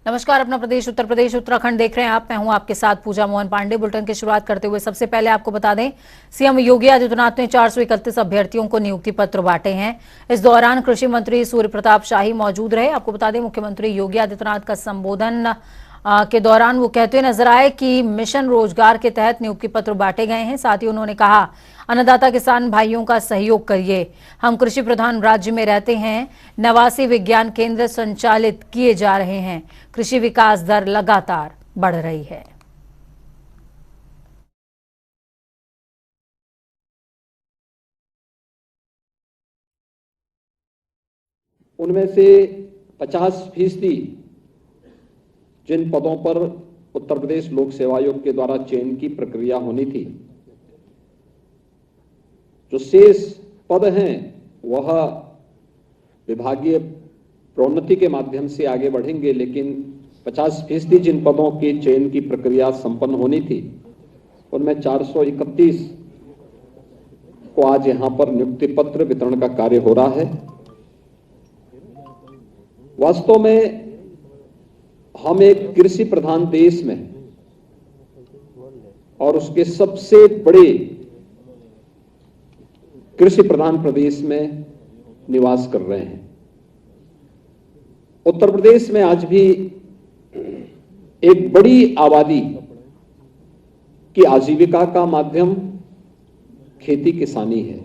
नमस्कार, अपना प्रदेश उत्तर प्रदेश उत्तराखंड देख रहे हैं आप। मैं हूं आपके साथ पूजा मोहन पांडे। बुलेटिन की शुरुआत करते हुए सबसे पहले आपको बता दें, सीएम योगी आदित्यनाथ ने 431 अभ्यर्थियों को नियुक्ति पत्र बांटे हैं। इस दौरान कृषि मंत्री सूर्य प्रताप शाही मौजूद रहे। आपको बता दें, मुख्यमंत्री योगी आदित्यनाथ का संबोधन के दौरान वो कहते हुए नजर आए कि मिशन रोजगार के तहत नियुक्ति पत्र बांटे गए हैं। साथ ही उन्होंने कहा, अन्नदाता किसान भाइयों का सहयोग करिए। हम कृषि प्रधान राज्य में रहते हैं। 89 विज्ञान केंद्र संचालित किए जा रहे हैं। कृषि विकास दर लगातार बढ़ रही है। उनमें से 50% जिन पदों पर उत्तर प्रदेश लोक सेवा आयोग के द्वारा चयन की प्रक्रिया होनी थी, जो शेष पद हैं वह विभागीय प्रोन्नति के माध्यम से आगे बढ़ेंगे, लेकिन 50% जिन पदों के चयन की प्रक्रिया संपन्न होनी थी, उनमें 431 को आज यहां पर नियुक्ति पत्र वितरण का कार्य हो रहा है। वास्तव में हम एक कृषि प्रधान देश में और उसके सबसे बड़े कृषि प्रधान प्रदेश में निवास कर रहे हैं। उत्तर प्रदेश में आज भी एक बड़ी आबादी की आजीविका का माध्यम खेती किसानी है।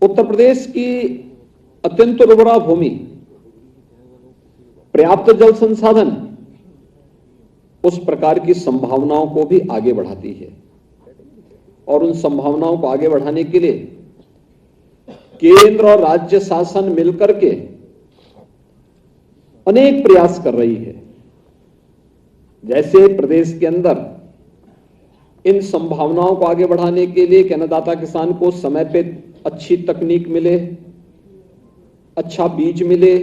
उत्तर प्रदेश की अत्यंत उर्वरा भूमि, पर्याप्त जल संसाधन उस प्रकार की संभावनाओं को भी आगे बढ़ाती है, और उन संभावनाओं को आगे बढ़ाने के लिए केंद्र और राज्य शासन मिलकर के अनेक प्रयास कर रही है। जैसे प्रदेश के अंदर इन संभावनाओं को आगे बढ़ाने के लिए कि अन्नदाता किसान को समय पे अच्छी तकनीक मिले, अच्छा बीज मिले,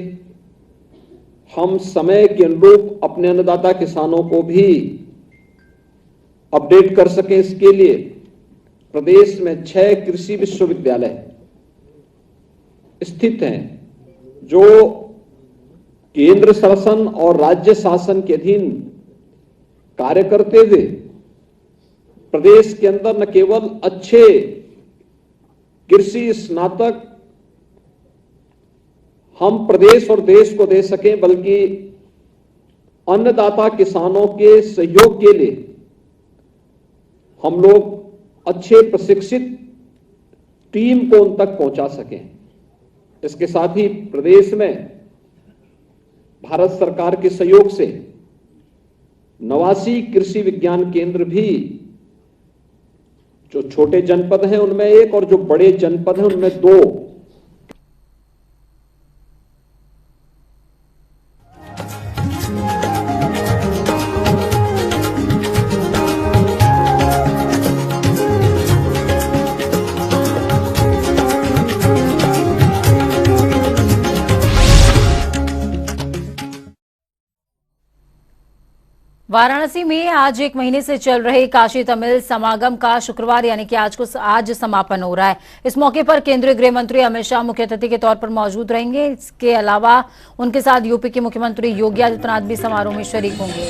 हम समय के अनुरूप अपने अन्नदाता किसानों को भी अपडेट कर सकें। इसके लिए प्रदेश में 6 कृषि विश्वविद्यालय स्थित हैं, जो केंद्र शासन और राज्य शासन के अधीन कार्य करते हुए प्रदेश के अंदर न केवल अच्छे कृषि स्नातक हम प्रदेश और देश को दे सकें, बल्कि अन्नदाता किसानों के सहयोग के लिए हम लोग अच्छे प्रशिक्षित टीम को उन तक पहुंचा सकें। इसके साथ ही प्रदेश में भारत सरकार के सहयोग से 89 कृषि विज्ञान केंद्र भी, जो छोटे जनपद हैं उनमें 1 और जो बड़े जनपद हैं उनमें 2, वाराणसी में आज 1 महीने से चल रहे काशी तमिल समागम का शुक्रवार यानी कि आज समापन हो रहा है। इस मौके पर केंद्रीय गृह मंत्री अमित शाह मुख्य अतिथि के तौर पर मौजूद रहेंगे। इसके अलावा उनके साथ यूपी के मुख्यमंत्री योगी आदित्यनाथ भी समारोह में शरीक होंगे।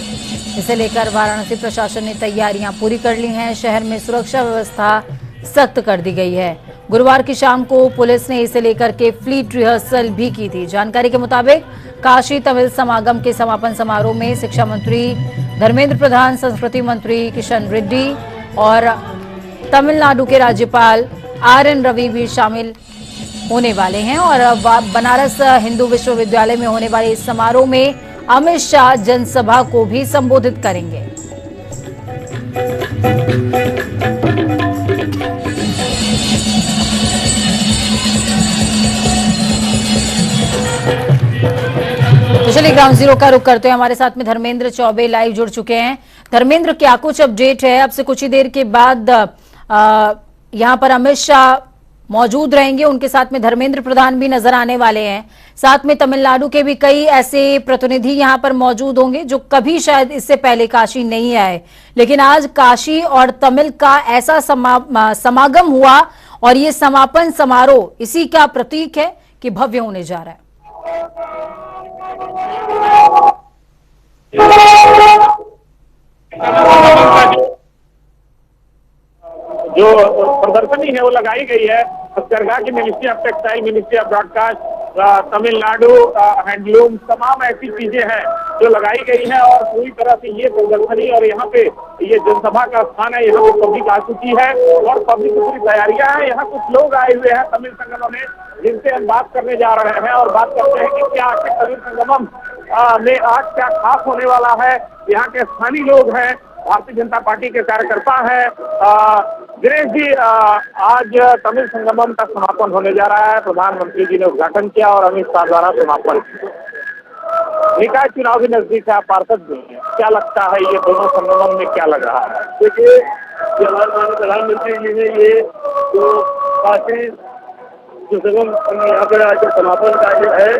इसे लेकर वाराणसी प्रशासन ने तैयारियां पूरी कर ली हैं। शहर में सुरक्षा व्यवस्था सख्त कर दी गई है। गुरुवार की शाम को पुलिस ने इसे लेकर के फ्लीट रिहर्सल भी की थी। जानकारी के मुताबिक काशी तमिल समागम के समापन समारोह में शिक्षा मंत्री धर्मेंद्र प्रधान, संस्कृति मंत्री किशन रेड्डी और तमिलनाडु के राज्यपाल RN रवि भी शामिल होने वाले हैं। और बनारस हिंदू विश्वविद्यालय में होने वाले इस समारोह में अमित शाह जनसभा को भी संबोधित करेंगे। तो चलिए ग्राउंड जीरो का रुख करते हैं। हमारे साथ में धर्मेंद्र चौबे लाइव जुड़ चुके हैं। धर्मेंद्र, क्या कुछ अपडेट है? अब से कुछ ही देर के बाद यहां पर अमित शाह मौजूद रहेंगे, उनके साथ में धर्मेंद्र प्रधान भी नजर आने वाले हैं। साथ में तमिलनाडु के भी कई ऐसे प्रतिनिधि यहां पर मौजूद होंगे जो कभी शायद इससे पहले काशी नहीं आए, लेकिन आज काशी और तमिल का ऐसा समागम हुआ और ये समापन समारोह इसी का प्रतीक है कि भव्य होने जा रहा है। जो प्रदर्शनी है वो लगाई गई है हथकरघा की ministry of textile, ministry of broadcast, Tamil Nadu handloom, तमाम ऐसी चीजें हैं जो लगाई गई है। और पूरी तरह से ये प्रदर्शनी और यहाँ पे ये जनसभा का स्थान है, यहाँ पे पब्लिक आ चुकी है और पब्लिक की पूरी तैयारियां हैं। यहाँ कुछ लोग आए हुए हैं तमिल संगमम में, जिनसे हम बात करने जा रहे हैं और बात करते हैं कि क्या आखिर तमिल संगमम में आज क्या खास होने वाला है। यहाँ के स्थानीय लोग हैं, भारतीय जनता पार्टी के कार्यकर्ता हैं। दिनेश जी, आज तमिल संगमम का समापन होने जा रहा है, प्रधानमंत्री जी ने उद्घाटन किया और अमित शाह द्वारा समापन। निकाय चुनाव भी नजदीक है, पार्षद भी है, क्या लगता है ये दोनों संगमम में क्या लग रहा है? देखिए, हमारे प्रधानमंत्री जी ने ये जो काफी जो संगम यहाँ पर आज समापन कार्य है,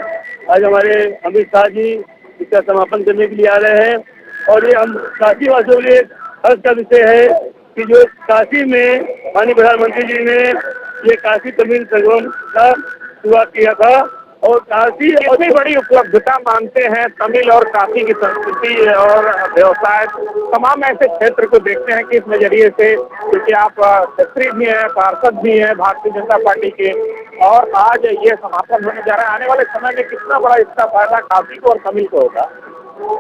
आज हमारे अमित शाह जी इसका समापन करने के लिए आ रहे हैं। और ये हम काशी वासियों के लिए हर्ष का विषय है कि जो काशी में माननीय प्रधानमंत्री जी ने ये काशी तमिल संगम का शुरुआत किया था और काशी इतनी बड़ी उपलब्धता मानते हैं तमिल और काशी की संस्कृति और व्यवसाय, तमाम ऐसे क्षेत्र को देखते हैं कि इस नजरिए से, क्योंकि आप छत्री भी हैं, पार्षद भी हैं भारतीय जनता पार्टी के, और आज ये समापन होने जा रहा है। आने वाले समय में कितना बड़ा इसका फायदा काशी को और तमिल को होगा?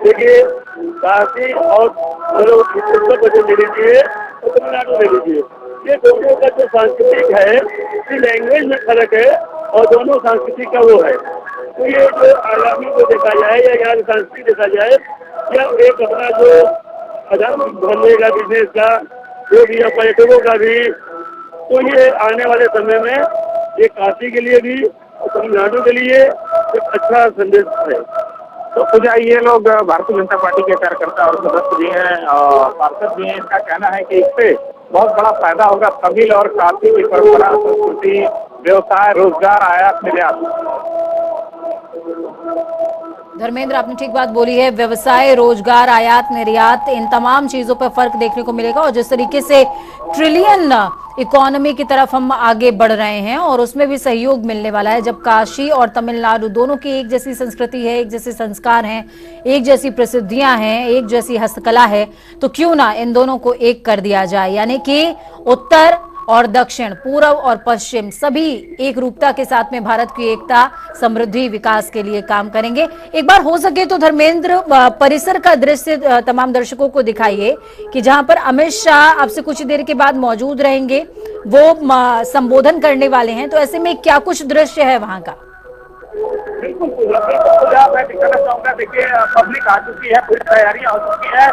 देखिए, काशी और उत्तर प्रदेश ले लीजिए और तमिलनाडु ले लीजिए, ये दोनों का जो सांस्कृतिक है, इस लैंग्वेज में फर्क है और दोनों सांस्कृतिक का वो है। तो ये जो आगामी को देखा जाए या यहाँ की संस्कृति देखा जाए या एक अपना जो आजाद धंधे का, बिजनेस का, जो भी है पर्यटकों का भी, तो ये आने वाले समय में ये काशी के लिए भी और तमिलनाडु के लिए एक अच्छा संदेश है। तो पूजा, ये लोग भारतीय जनता पार्टी के कार्यकर्ता और सदस्य भी हैं और पार्षद भी हैं, इनका कहना है कि इससे बहुत बड़ा फायदा होगा तमिल और काशी की परंपरा, संस्कृति, व्यवसाय, रोजगार, आयात निर्यात। धर्मेंद्र, आपने ठीक बात बोली है। व्यवसाय, रोजगार, आयात निर्यात, इन तमाम चीजों पर फर्क देखने को मिलेगा और जिस तरीके से ट्रिलियन इकोनॉमी की तरफ हम आगे बढ़ रहे हैं और उसमें भी सहयोग मिलने वाला है। जब काशी और तमिलनाडु दोनों की एक जैसी संस्कृति है, एक जैसे संस्कार हैं, एक जैसी प्रसिद्धियां हैं, एक जैसी हस्तकला है, तो क्यों ना इन दोनों को एक कर दिया जाए। यानी कि उत्तर और दक्षिण, पूर्व और पश्चिम, सभी एक रूपता के साथ में भारत की एकता, समृद्धि, विकास के लिए काम करेंगे। एक बार हो सके तो धर्मेंद्र, परिसर का दृश्य तमाम दर्शकों को दिखाइए कि जहां पर अमित शाह आपसे कुछ देर के बाद मौजूद रहेंगे, वो संबोधन करने वाले हैं। तो ऐसे में क्या कुछ दृश्य है वहां का? बिल्कुल मैं दिखाना चाहूंगा। देखिए, पब्लिक आ चुकी है, पूरी तैयारियां हो चुकी है,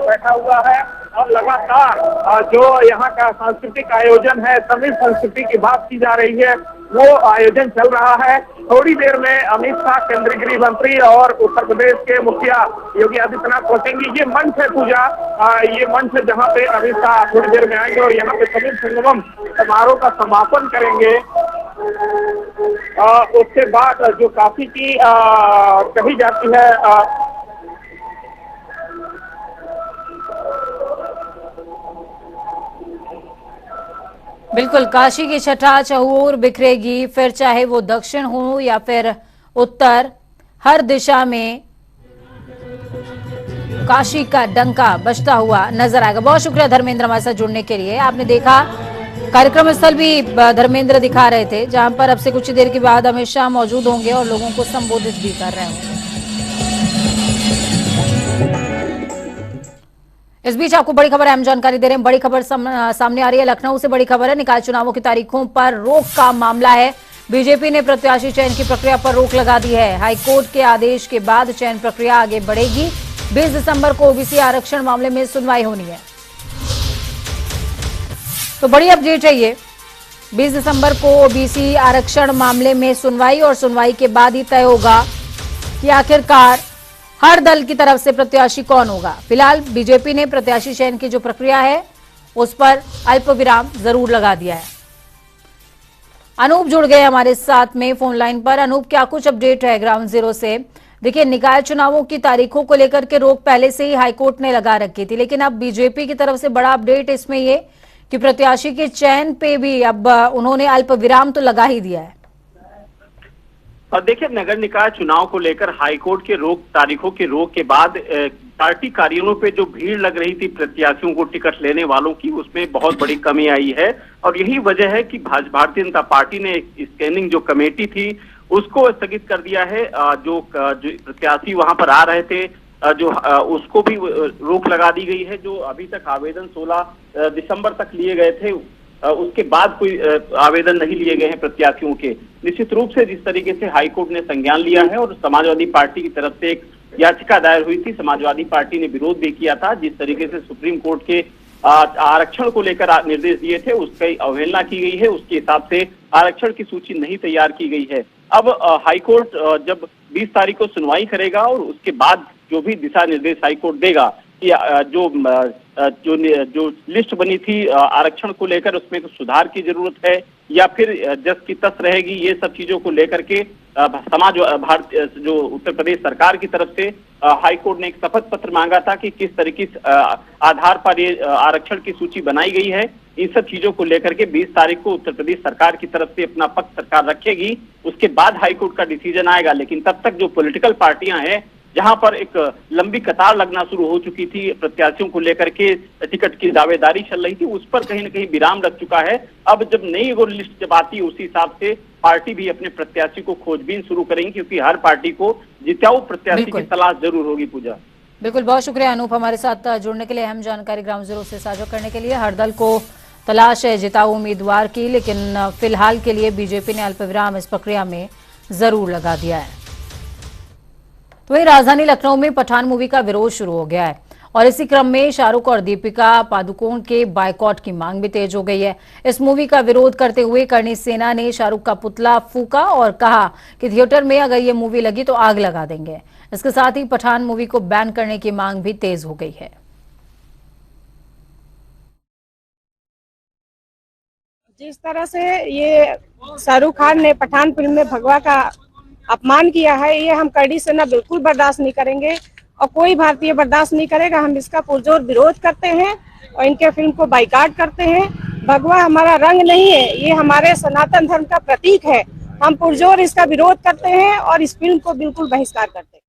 बैठा हुआ है और लगातार जो यहाँ का सांस्कृतिक आयोजन है, तमिल संस्कृति की बात की जा रही है, वो आयोजन चल रहा है। थोड़ी देर में अमित शाह, केंद्रीय गृह मंत्री और उत्तर प्रदेश के मुखिया योगी आदित्यनाथ पहुंचेंगे। ये मंच है पूजा, ये मंच है जहाँ पे अमित शाह थोड़ी देर में आएंगे और यहाँ पे तमिल संगमम समारोह का समापन करेंगे। उसके बाद जो काफी की कही जाती है बिल्कुल, काशी की छठा चहुओर बिखरेगी, फिर चाहे वो दक्षिण हो या फिर उत्तर, हर दिशा में काशी का डंका बजता हुआ नजर आएगा। बहुत शुक्रिया धर्मेंद्र हमारे साथ जुड़ने के लिए। आपने देखा कार्यक्रम स्थल भी धर्मेंद्र दिखा रहे थे, जहां पर अब से कुछ देर के बाद अमित शाह मौजूद होंगे और लोगों को संबोधित भी कर रहे होंगे। इस बीच आपको बड़ी खबर अहम जानकारी दे रहे हैं। बड़ी खबर सामने आ रही है, लखनऊ से बड़ी खबर है। निकाय चुनावों की तारीखों पर रोक का मामला है। बीजेपी ने प्रत्याशी चयन की प्रक्रिया पर रोक लगा दी है। हाईकोर्ट के आदेश के बाद चयन प्रक्रिया आगे बढ़ेगी। 20 दिसंबर को ओबीसी आरक्षण मामले में सुनवाई होनी है। तो बड़ी अपडेट है ये। 20 दिसंबर को ओबीसी आरक्षण मामले में सुनवाई और सुनवाई के बाद ही तय होगा कि आखिरकार हर दल की तरफ से प्रत्याशी कौन होगा। फिलहाल बीजेपी ने प्रत्याशी चयन की जो प्रक्रिया है उस पर अल्प विराम जरूर लगा दिया है। अनूप जुड़ गए हमारे साथ में फोन लाइन पर। अनूप, क्या कुछ अपडेट है ग्राउंड जीरो से? देखिए, निकाय चुनावों की तारीखों को लेकर के रोक पहले से ही हाईकोर्ट ने लगा रखी थी, लेकिन अब बीजेपी की तरफ से बड़ा अपडेट इसमें ये कि प्रत्याशी के चयन पे भी अब उन्होंने अल्प विराम तो लगा ही दिया है। और देखिए, नगर निकाय चुनाव को लेकर हाईकोर्ट के तारीखों के रोक के बाद पार्टी कार्यालयों पे जो भीड़ लग रही थी प्रत्याशियों को टिकट लेने वालों की, उसमें बहुत बड़ी कमी आई है। और यही वजह है कि भारतीय जनता पार्टी ने स्कैनिंग जो कमेटी थी उसको स्थगित कर दिया है। जो प्रत्याशी वहां पर आ रहे थे उसको भी रोक लगा दी गई है। जो अभी तक आवेदन 16 दिसंबर तक लिए गए थे, उसके बाद कोई आवेदन नहीं लिए गए हैं प्रत्याशियों के। निश्चित रूप से जिस तरीके से हाईकोर्ट ने संज्ञान लिया है और समाजवादी पार्टी की तरफ से एक याचिका दायर हुई थी, समाजवादी पार्टी ने विरोध भी किया था। जिस तरीके से सुप्रीम कोर्ट के आरक्षण को लेकर निर्देश दिए थे उसकी अवहेलना की गई है, उसके हिसाब से आरक्षण की सूची नहीं तैयार की गई है। अब हाईकोर्ट जब 20 तारीख को सुनवाई करेगा और उसके बाद जो भी दिशा निर्देश हाईकोर्ट देगा कि जो लिस्ट बनी थी आरक्षण को लेकर उसमें कुछ सुधार की जरूरत है या फिर जस की तस रहेगी, ये सब चीजों को लेकर के जो उत्तर प्रदेश सरकार की तरफ से हाईकोर्ट ने एक शपथ पत्र मांगा था कि किस तरीके से आधार पर ये आरक्षण की सूची बनाई गई है। इन सब चीजों को लेकर के 20 तारीख को उत्तर प्रदेश सरकार की तरफ से अपना पक्ष सरकार रखेगी, उसके बाद हाईकोर्ट का डिसीजन आएगा। लेकिन तब तक जो पॉलिटिकल पार्टियां हैं, जहां पर एक लंबी कतार लगना शुरू हो चुकी थी प्रत्याशियों को लेकर के, टिकट की दावेदारी चल रही थी, उस पर कहीं न कहीं विराम लग चुका है। अब जब नई वो लिस्ट जब आती है उसी हिसाब से पार्टी भी अपने प्रत्याशी को खोजबीन शुरू करेंगी, क्योंकि हर पार्टी को जिताऊ प्रत्याशी की तलाश जरूर होगी। पूजा, बिल्कुल, बहुत शुक्रिया अनूप हमारे साथ जुड़ने के लिए, अहम जानकारी ग्राउंड जीरो से साझा करने के लिए। हर दल को तलाश है जिताऊ उम्मीदवार की, लेकिन फिलहाल के लिए बीजेपी ने अल्पविराम इस प्रक्रिया में जरूर लगा दिया है। तो वहीं राजधानी लखनऊ में पठान मूवी का विरोध शुरू हो गया है और इसी क्रम में शाहरुख और दीपिका पादुकोण के बायकॉट की मांग भी तेज हो गई है। इस मूवी का विरोध करते हुए करणी सेना ने शाहरुख का पुतला फूका और कहा कि थिएटर में अगर ये मूवी लगी तो आग लगा देंगे। इसके साथ ही पठान मूवी को बैन करने की मांग भी तेज हो गई है। जिस तरह से ये शाहरुख खान ने पठान फिल्म में भगवा का अपमान किया है, ये हम करणी सेना बिल्कुल बर्दाश्त नहीं करेंगे और कोई भारतीय बर्दाश्त नहीं करेगा। हम इसका पुरजोर विरोध करते हैं और इनके फिल्म को बाइकाट करते हैं। भगवा हमारा रंग नहीं है, ये हमारे सनातन धर्म का प्रतीक है। हम पुरजोर इसका विरोध करते हैं और इस फिल्म को बिल्कुल बहिष्कार करते हैं।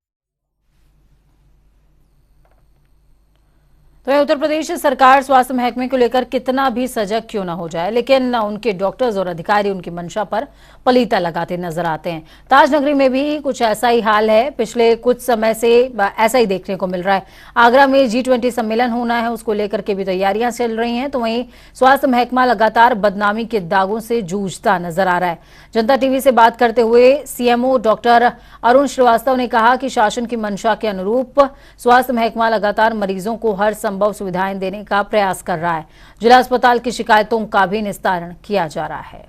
तो उत्तर प्रदेश सरकार स्वास्थ्य महकमे को लेकर कितना भी सजग क्यों ना हो जाए, लेकिन उनके डॉक्टर्स और अधिकारी उनकी मंशा पर पलीता लगाते नजर आते हैं। ताजनगरी में भी कुछ ऐसा ही हाल है। पिछले कुछ समय से ऐसा ही देखने को मिल रहा है। आगरा में G20 सम्मेलन होना है, उसको लेकर के भी तैयारियां चल रही हैं। तो वहीं स्वास्थ्य महकमा लगातार बदनामी के दागों से जूझता नजर आ रहा है। जनता टीवी से बात करते हुए CMO डॉक्टर अरुण श्रीवास्तव ने कहा कि शासन की मंशा के अनुरूप स्वास्थ्य महकमा लगातार मरीजों को हर संभव सुविधाएं देने का प्रयास कर रहा है। जिला अस्पताल की शिकायतों का भी निस्तारण किया जा रहा है।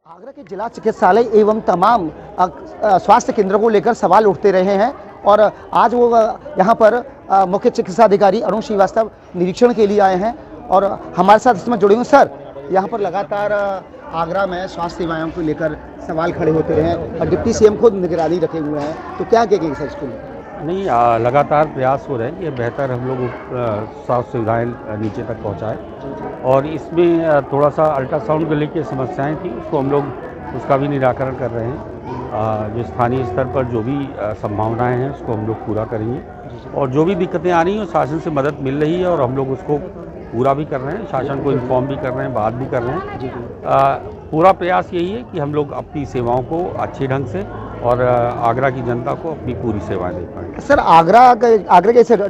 आगरा के जिला चिकित्सालय एवं तमाम स्वास्थ्य केंद्रों को लेकर सवाल उठते रहे हैं और आज वो यहाँ पर मुख्य चिकित्सा अधिकारी अरुण श्रीवास्तव निरीक्षण के लिए आए हैं और हमारे साथ इसमें जुड़े हुए। सर, यहाँ पर लगातार आगरा में स्वास्थ्य सेवाओं को लेकर सवाल खड़े होते रहे और डिप्टी CM खुद निगरानी रखे हुए हैं, तो क्या कहेंगे सर इसको? नहीं, लगातार प्रयास हो रहे हैं कि बेहतर हम लोग स्वास्थ्य सुविधाएं नीचे तक पहुंचाएं और इसमें थोड़ा सा अल्ट्रासाउंड को लेकर समस्याएं थी, उसको हम लोग उसका भी निराकरण कर रहे हैं। जो स्थानीय स्तर पर जो भी संभावनाएं हैं उसको हम लोग पूरा करेंगे और जो भी दिक्कतें आ रही हैं शासन से मदद मिल रही है और हम लोग उसको पूरा भी कर रहे हैं, शासन को इन्फॉर्म भी कर रहे हैं, बात भी कर रहे हैं। पूरा प्रयास यही है कि हम लोग अपनी सेवाओं को अच्छे ढंग से और आगरा की जनता को अपनी पूरी सेवाएं दे पाएंगे। सर, आगरा के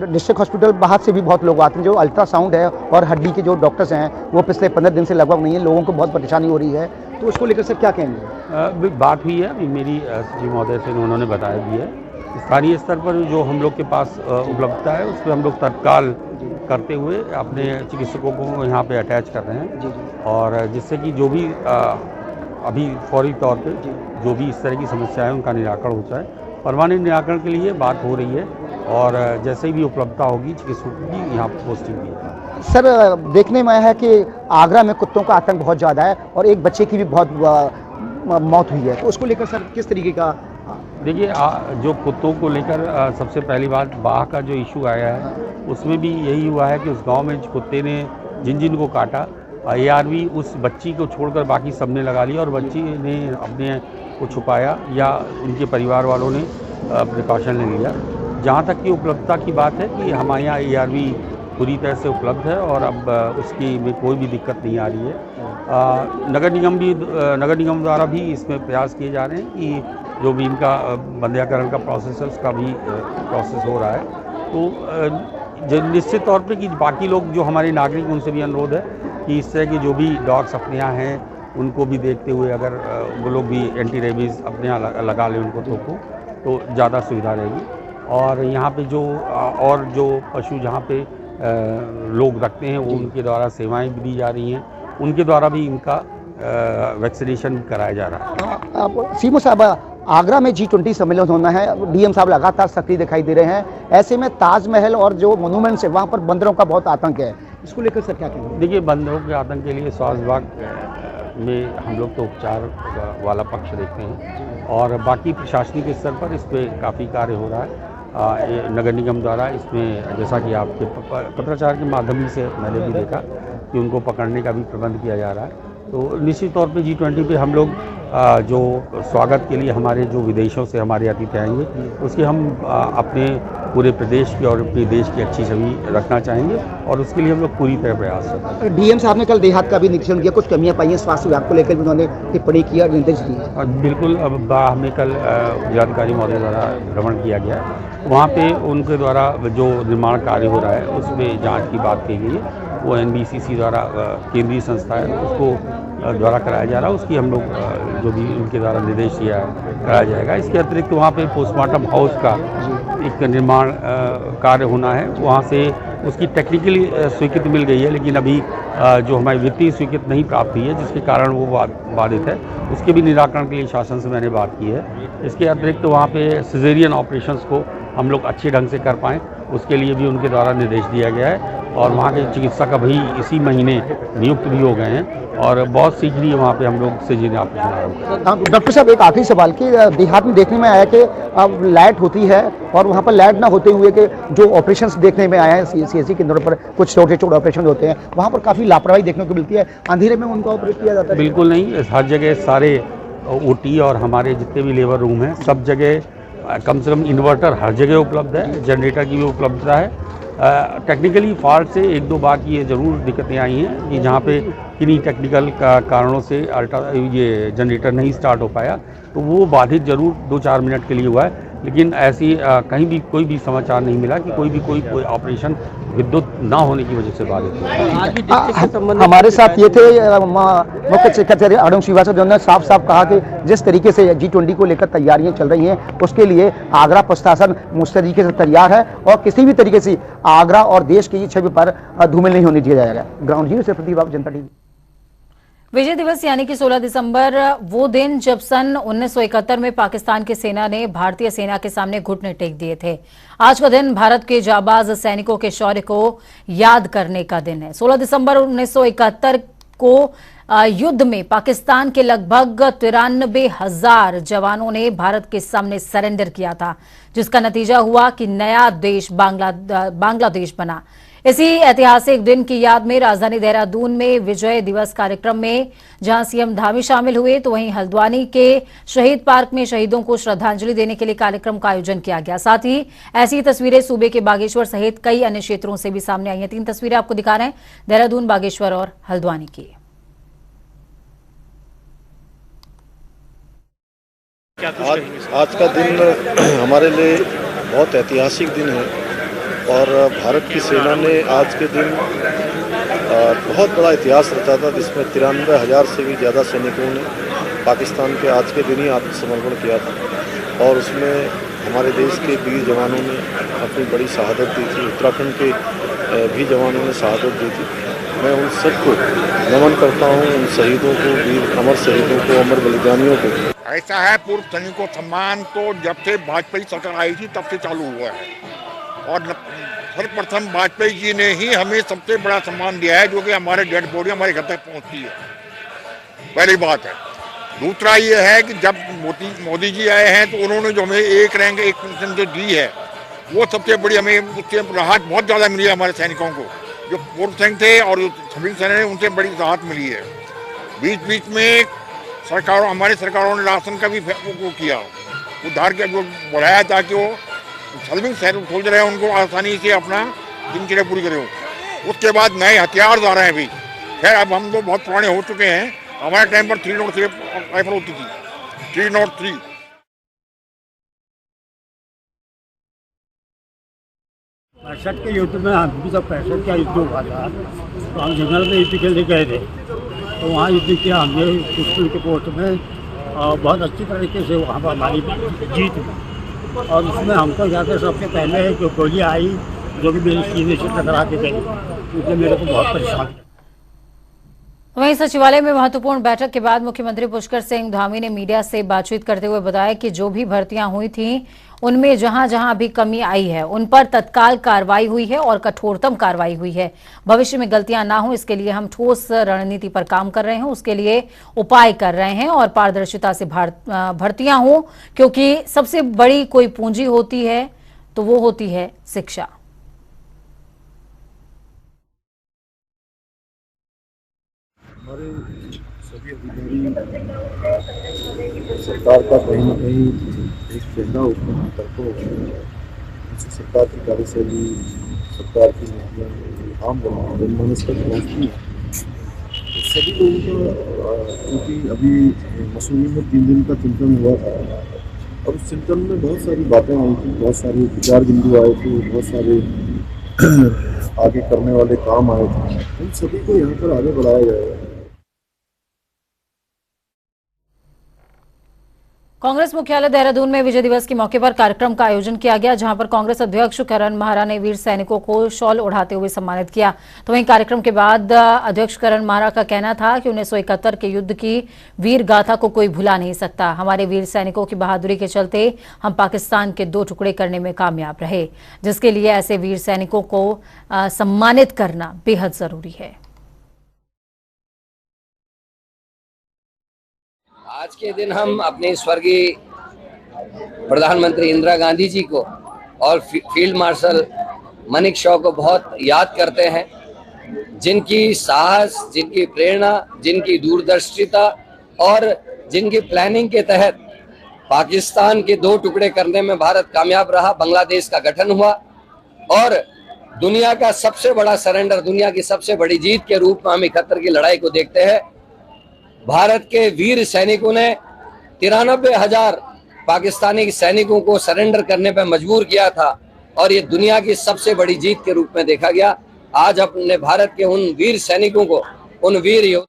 डिस्ट्रिक्ट हॉस्पिटल बाहर से भी बहुत लोग आते हैं। जो अल्ट्रासाउंड है और हड्डी के जो डॉक्टर्स हैं वो पिछले 15 दिन से लगभग नहीं है, लोगों को बहुत परेशानी हो रही है, तो उसको लेकर सर क्या कहेंगे? बात हुई है मेरी जी महोदय से, उन्होंने बताया भी है। स्थानीय स्तर पर जो हम लोग के पास उपलब्धता है उस पर हम लोग तत्काल करते हुए अपने चिकित्सकों को यहाँ पे अटैच कर रहे हैं और जिससे कि जो भी अभी फौरी तौर पे जो भी इस तरह की समस्या है उनका निराकरण हो जाए। परमानेंट निराकरण के लिए बात हो रही है और जैसे ही भी उपलब्धता होगी चिकित्सकों की यहाँ पोस्टिंग भी है। सर, देखने में है कि आगरा में कुत्तों का आतंक बहुत ज़्यादा है और एक बच्चे की भी बहुत मौत हुई है, तो उसको लेकर सर किस तरीके का? देखिए, जो कुत्तों को लेकर सबसे पहली बात बाघ का जो इशू आया है उसमें भी यही हुआ है कि उस गांव में कुत्ते ने जिन को काटा ARV उस बच्ची को छोड़कर बाकी सबने लगा लिया और बच्ची ने अपने को छुपाया या उनके परिवार वालों ने प्रिकॉशन ले लिया। जहाँ तक कि उपलब्धता की बात है कि हमारे यहाँ ARV पूरी तरह से उपलब्ध है और अब उसकी में कोई भी दिक्कत नहीं आ रही है। नगर निगम द्वारा भी इसमें प्रयास किए जा रहे हैं कि जो भी इनका बंध्याकरण का प्रोसेस है उसका भी प्रोसेस हो रहा है। तो निश्चित तौर पे कि बाकी लोग जो हमारे नागरिक उनसे भी अनुरोध है कि इस तरह के जो भी डॉग्स अपने यहाँ हैं उनको भी देखते हुए अगर वो लोग भी एंटी रेबीज़ अपने यहाँ लगा लें उनको तो ज़्यादा सुविधा रहेगी। और यहाँ पे जो और जो पशु जहाँ पे लोग रखते हैं वो उनके द्वारा सेवाएं भी दी जा रही हैं, उनके द्वारा भी इनका वैक्सीनेशन कराया जा रहा है। आप सीमो साहब, आगरा में G20 सम्मेलन होना है, DM साहब लगातार सक्रिय दिखाई दे रहे हैं, ऐसे में ताजमहल और जो मोनूमेंट्स है वहाँ पर बंदरों का बहुत आतंक है, इसको लेकर सर क्या कहेंगे? देखिए, बंदरों के आतंक के लिए स्वास्थ्य विभाग में हम लोग तो उपचार वाला पक्ष देखते हैं और बाकी प्रशासनिक स्तर पर इस पर काफ़ी कार्य हो रहा है। नगर निगम द्वारा इसमें जैसा कि आपके पत्राचार के माध्यम से मैंने भी देखा कि उनको पकड़ने का भी प्रबंध किया जा रहा है। तो निश्चित तौर पे G20 पे हम लोग जो स्वागत के लिए हमारे जो विदेशों से हमारे अतिथि आएंगे उसकी हम अपने पूरे प्रदेश की और अपने देश की अच्छी छवि रखना चाहेंगे और उसके लिए हम लोग पूरी तरह प्रयास करते हैं। DM साहब ने कल देहात का भी निरीक्षण किया, कुछ कमियां पाई हैं स्वास्थ्य विभाग को लेकर भी उन्होंने टिप्पणी की और निर्देश दिए। बिल्कुल, अब हमें कल जिलाधिकारी महोदय द्वारा भ्रमण किया गया, वहाँ पे उनके द्वारा जो निर्माण कार्य हो रहा है उसमें जाँच की बात की गई है। वो NBCC द्वारा केंद्रीय संस्था है उसको द्वारा कराया जा रहा है, उसकी हम लोग जो भी उनके द्वारा निर्देश दिया कराया जाएगा। इसके अतिरिक्त वहाँ पे पोस्टमार्टम हाउस का एक निर्माण कार्य होना है, वहाँ से उसकी टेक्निकली स्वीकृति मिल गई है, लेकिन अभी जो हमारी वित्तीय स्वीकृति नहीं प्राप्त हुई है जिसके कारण वो बाधित है, उसके भी निराकरण के लिए शासन से मैंने बात की है। इसके अतिरिक्त वहाँ पे सिजेरियन ऑपरेशंस को हम लोग अच्छे ढंग से कर पाएँ उसके लिए भी उनके द्वारा निर्देश दिया गया है और वहाँ के चिकित्सक अभी इसी महीने नियुक्त भी हो गए हैं और बहुत शीघ्र ही वहाँ पे हम लोग सिजेरियन ऑपरेशन आरंभ। डॉक्टर साहब, एक आखिरी सवाल कि देहात में देखने में आया कि अब लाइट होती है और वहाँ पर लाइट ना होते हुए कि जो ऑपरेशंस देखने में आए हैं CSC केंद्रों पर कुछ छोटे छोटे ऑपरेशन होते हैं वहाँ पर काफ़ी लापरवाही देखने को मिलती है, अंधेरे में उनको ऑपरेट किया जाता है। बिल्कुल नहीं, हर जगह सारे OT और हमारे जितने भी लेबर रूम हैं सब जगह कम से कम इन्वर्टर हर जगह उपलब्ध है, जनरेटर की भी उपलब्धता है। टेक्निकली फॉल्ट से एक दो बार की ये ज़रूर दिक्कतें आई हैं कि जहाँ पे किन्हीं टेक्निकल कारणों से ये जनरेटर नहीं स्टार्ट हो पाया तो वो बाधित ज़रूर 2-4 मिनट के लिए हुआ है, लेकिन ऐसी कहीं भी कोई भी समाचार नहीं मिला कि कोई ऑपरेशन विद्युत ना होने की वजह से बाधित हुआ। हमारे साथ ये थे मुख्य सेक्रेटरी अरुण श्रीवास्तव, जिन्होंने साफ साफ कहा कि जिस तरीके से G20 को लेकर तैयारियां चल रही हैं उसके लिए आगरा प्रशासन उस तरीके से तैयार है और किसी भी तरीके से आगरा और देश की छवि पर धूमिल नहीं होने दिया जाएगा। ग्राउंड जीरो से प्रदीप बाबू, जनता टीवी। विजय दिवस यानी कि 16 दिसंबर वो दिन जब सन 1971 में पाकिस्तान की सेना ने भारतीय सेना के सामने घुटने टेक दिए थे। आज का दिन भारत के जाबाज सैनिकों के शौर्य को याद करने का दिन है। 16 दिसंबर 1971 को युद्ध में पाकिस्तान के लगभग 93,000 जवानों ने भारत के सामने सरेंडर किया था, जिसका नतीजा हुआ कि नया देश बांग्लादेश बना। इसी ऐतिहासिक दिन की याद में राजधानी देहरादून में विजय दिवस कार्यक्रम में जहां CM धामी शामिल हुए तो वहीं हल्द्वानी के शहीद पार्क में शहीदों को श्रद्धांजलि देने के लिए कार्यक्रम का आयोजन किया गया। साथ ही ऐसी तस्वीरें सूबे के बागेश्वर सहित कई अन्य क्षेत्रों से भी सामने आई हैं। 3 तस्वीरें आपको दिखा रहे हैं देहरादून, बागेश्वर और हल्द्वानी की। आज का दिन हमारे लिए बहुत ऐतिहासिक दिन है और भारत की सेना ने आज के दिन बहुत बड़ा इतिहास रचा था, जिसमें 93,000 से भी ज़्यादा सैनिकों ने पाकिस्तान के आज के दिन ही आत्मसमर्पण किया था और उसमें हमारे देश के वीर जवानों ने अपनी बड़ी शहादत दी थी। उत्तराखंड के भी जवानों ने शहादत दी थी। मैं उन सबको नमन करता हूँ, उन शहीदों को, वीर अमर शहीदों को, अमर बलिदानियों को। ऐसा है, पूर्व सैनिकों को सम्मान तो जब से वाजपेयी सरकार आई थी तब से चालू हुआ है और सर्वप्रथम वाजपेयी जी ने ही हमें सबसे बड़ा सम्मान दिया है, जो कि हमारे डेड बॉडी हमारे घर तक पहुंचती है। पहली बात है। दूसरा ये है कि जब मोदी जी आए हैं तो उन्होंने जो हमें एक रैंक 1 पेंशन जो दी है वो सबसे बड़ी हमें उससे राहत बहुत ज़्यादा मिली है हमारे सैनिकों को। जो पूर्व सैनिक थे और सभी सेना उनसे बड़ी राहत मिली है। बीच बीच में सरकारों हमारी सरकारों ने राशन का भी वो किया, उधार का जो बढ़ाया ताकि वो सभी सैनिक खोज रहे हैं उनको आसानी से अपना दिनचर्या पूरी करें। उसके बाद नए हथियार आ रहे हैं। अभी खैर अब हम तो बहुत पुराने हो चुके हैं, हमारे टाइम पर 303 राइफल होती थी, 303। पैंसठ के युद्ध में हम भी तो 65 का युद्ध हुआ था, तो हम जंगल में युद्ध के लिए गए थे, तो वहाँ युद्ध किया हमने कुश्ती के पोस्ट में, और बहुत अच्छी तरीके से वहाँ पर हमारी जीत हुई। और उसमें हमको जाकर सबसे पहले जो गोली आई जो कि मेरे सीने से टकरा के गई, उसने मेरे को बहुत परेशान किया। वहीं सचिवालय में महत्वपूर्ण बैठक के बाद मुख्यमंत्री पुष्कर सिंह धामी ने मीडिया से बातचीत करते हुए बताया कि जो भी भर्तियां हुई थीं उनमें जहां जहां भी कमी आई है उन पर तत्काल कार्रवाई हुई है और कठोरतम कार्रवाई हुई है। भविष्य में गलतियां ना हो इसके लिए हम ठोस रणनीति पर काम कर रहे हैं, उसके लिए उपाय कर रहे हैं और पारदर्शिता से भर्तियां हो, क्योंकि सबसे बड़ी कोई पूंजी होती है तो वो होती है शिक्षा। हमारे सभी अधिकारी सरकार का कहीं न कहीं एक चेहरा होता है, तर्कों होता सरकार की कार्यशैली, सरकार की नीतियाँ आम जनमानस तक पहुँचती हैं। सभी लोगों का क्योंकि अभी मसूरी में 3 दिन का चिंतन हुआ था और उस चिंतन में बहुत सारी बातें आई थी, बहुत सारे विचार बिंदु आए थे, बहुत सारे आगे करने वाले काम आए थे। उन सभी को यहाँ पर आगे बढ़ाया जाएगा। कांग्रेस मुख्यालय देहरादून में विजय दिवस के मौके पर कार्यक्रम का आयोजन किया गया, जहां पर कांग्रेस अध्यक्ष करण महारा ने वीर सैनिकों को शॉल ओढ़ाते हुए सम्मानित किया। तो वहीं कार्यक्रम के बाद अध्यक्ष करण महारा का कहना था कि 1971 के युद्ध की वीर गाथा को कोई भुला नहीं सकता। हमारे वीर सैनिकों की बहादुरी के चलते हम पाकिस्तान के 2 टुकड़े करने में कामयाब रहे, जिसके लिए ऐसे वीर सैनिकों को सम्मानित करना बेहद जरूरी है। आज के दिन हम अपने स्वर्गीय प्रधानमंत्री इंदिरा गांधी जी को और फील्ड मार्शल मानेकशॉ को बहुत याद करते हैं, जिनकी साहस, जिनकी प्रेरणा, जिनकी दूरदर्शिता और जिनकी प्लानिंग के तहत पाकिस्तान के 2 टुकड़े करने में भारत कामयाब रहा, बांग्लादेश का गठन हुआ और दुनिया का सबसे बड़ा सरेंडर, दुनिया की सबसे बड़ी जीत के रूप में हम 71 की लड़ाई को देखते हैं। भारत के वीर सैनिकों ने 93,000 पाकिस्तानी सैनिकों को सरेंडर करने पर मजबूर किया था और ये दुनिया की सबसे बड़ी जीत के रूप में देखा गया। आज अपने भारत के उन वीर सैनिकों को, उन वीर योद्धाओं।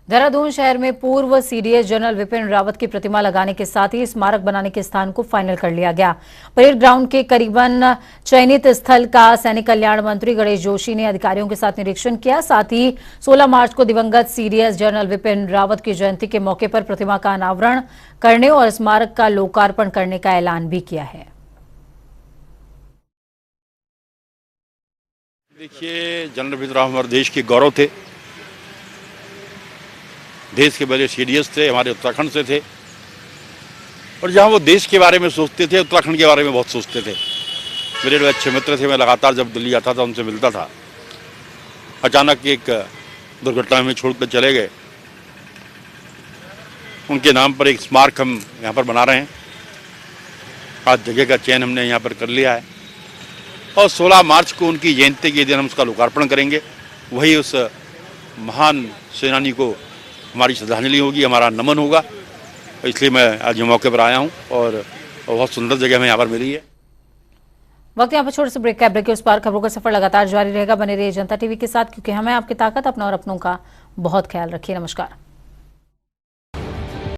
देहरादून शहर में पूर्व सीडीएस जनरल विपिन रावत की प्रतिमा लगाने के साथ ही स्मारक बनाने के स्थान को फाइनल कर लिया गया। परेड ग्राउंड के करीबन चयनित स्थल का सैनिक कल्याण मंत्री गणेश जोशी ने अधिकारियों के साथ निरीक्षण किया। साथ ही 16 मार्च को दिवंगत सीडीएस जनरल विपिन रावत की जयंती के मौके पर प्रतिमा का अनावरण करने और स्मारक का लोकार्पण करने का ऐलान भी किया है। देखिए, जनरल विपिन रावत हमारे देश के गौरव थे, देश के बड़े सीडीएस थे, हमारे उत्तराखंड से थे और जहाँ वो देश के बारे में सोचते थे, उत्तराखंड के बारे में बहुत सोचते थे। मेरे अच्छे मित्र थे, मैं लगातार जब दिल्ली आता था उनसे मिलता था। अचानक एक दुर्घटना में छोड़कर चले गए। उनके नाम पर एक स्मारक हम यहाँ पर बना रहे हैं। आज जगह का चयन हमने यहाँ पर कर लिया है और 16 मार्च को उनकी जयंती के दिन हम उसका लोकार्पण करेंगे। वही उस महान सेनानी को हमारी श्रद्धांजलि होगी, हमारा नमन होगा। इसलिए मैं आज मौके पर आया हूँ और बहुत सुंदर जगह हमें यहाँ पर मिली है। वक्त यहाँ पर छोटे से ब्रेक के उस पार खबरों का सफर लगातार जारी रहेगा। बने रहिए जनता टीवी के साथ, क्योंकि हमें आपकी ताकत, अपना और अपनों का बहुत ख्याल रखिए। नमस्कार।